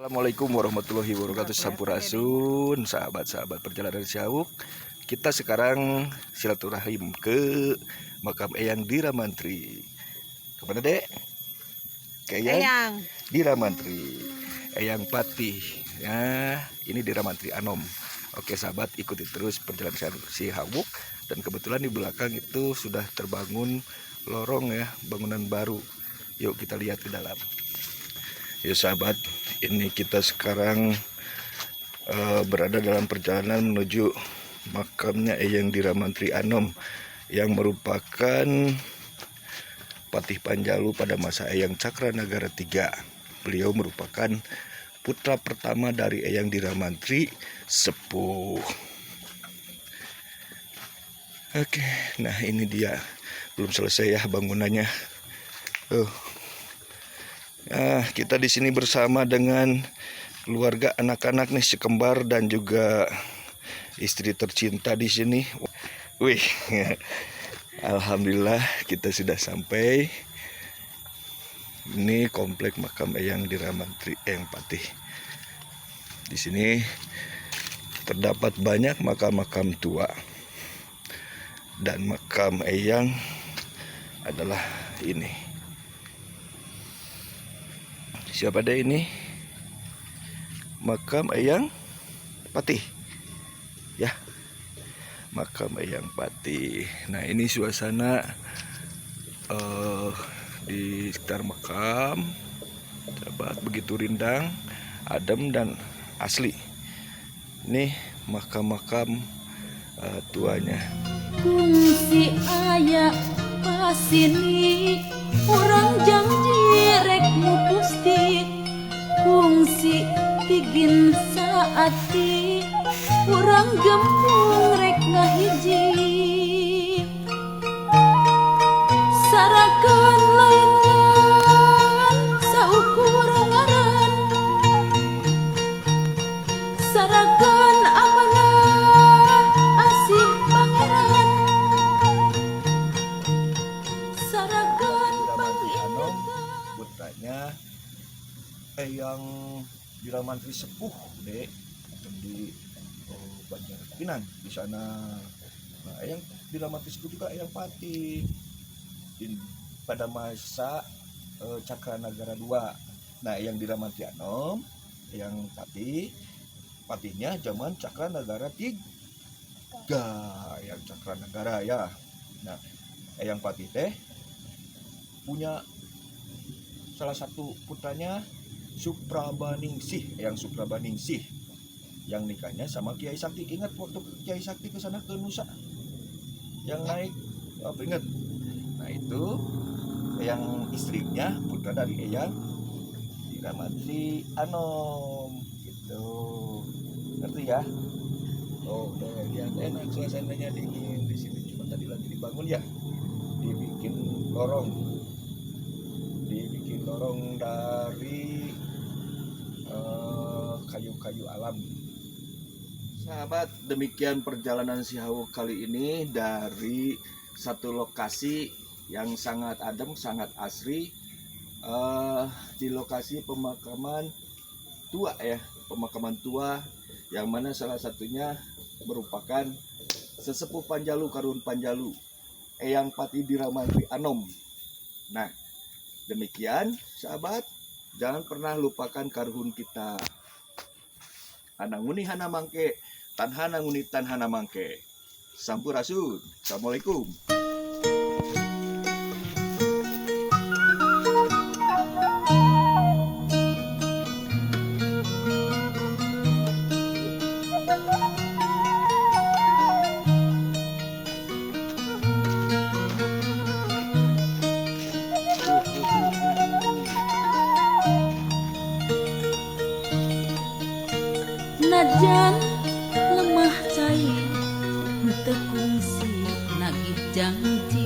Assalamualaikum warahmatullahi wabarakatuh. Sampurasun, sahabat-sahabat perjalanan Syahuk. Kita sekarang silaturahim ke makam Eyang Diramantri. Kemana, Dek? Ke Eyang Diramantri, Eyang Patih. Ya, ini Diramantri Anom. Oke, sahabat, ikuti terus perjalanan Syahuk. Dan kebetulan di belakang itu sudah terbangun lorong ya, bangunan baru. Yuk kita lihat ke dalam. Ya sahabat, ini kita sekarang berada dalam perjalanan menuju makamnya Eyang Diramantri Anom yang merupakan Patih Panjalu pada masa Eyang Cakranagara III. Beliau merupakan putra pertama dari Eyang Diramantri sepuh. Oke, nah ini dia, belum selesai ya bangunannya. Kita di sini bersama dengan keluarga, anak-anak nih, sekembar dan juga istri tercinta di sini. Wih, alhamdulillah kita sudah sampai. Ini komplek makam Eyang Diramantri Eyang Patih. Di sini terdapat banyak makam-makam tua. Dan makam Eyang adalah ini. Siapa deh ini? Makam Eyang Patih. Ya. Makam Eyang Patih. Nah, ini suasana di sekitar makam. Dapat begitu rindang, adem dan asli. Ini makam-makam tuanya. Kungsi ayak pasini orang janji rek mupusti, kungsi pigin saati orang gempung rek ngahiji, sarakan layangan saukur ngaran, sarakan amanah asih pangeran, sarakan Anom, putranya Eyang Diramantri sepuh, Dek, di Banjarpinang di sana. Nah, Eyang Diramantri sepuh juga Eyang Patih pada masa Cakranagara II. Nah, Eyang Diramantri Anom, Eyang Patih, Patihnya zaman Cakranagara III. Eyang Cakranagara ya. Nah, Eyang Patih teh punya salah satu putranya Suprabaningsih, Eyang Suprabaningsih, yang nikahnya sama Kiai Sakti. Ingat waktu Kiai Sakti ke sana, ke Nusa, yang naik, ingat? Nah, itu yang istrinya putra dari Eyang Diramantri Anom, gitu. Ngerti ya? Oh, lihat enak, suasananya dingin di sini. Cuma tadi lagi dibangun ya, dibikin lorong dari kayu-kayu alam. Sahabat, demikian perjalanan Syahuk kali ini dari satu lokasi yang sangat adem, sangat asri, di lokasi pemakaman tua ya, pemakaman tua yang mana salah satunya merupakan sesepuh Panjalu, Karun Panjalu, Eyang Patih Diramantri Anom. Nah, demikian sahabat, jangan pernah lupakan karhun kita. Hananguni hana mangke, tan hananguni tan hana mangke. Sampurasun. Assalamualaikum. najan lemah cair teu kungsi nagih janji.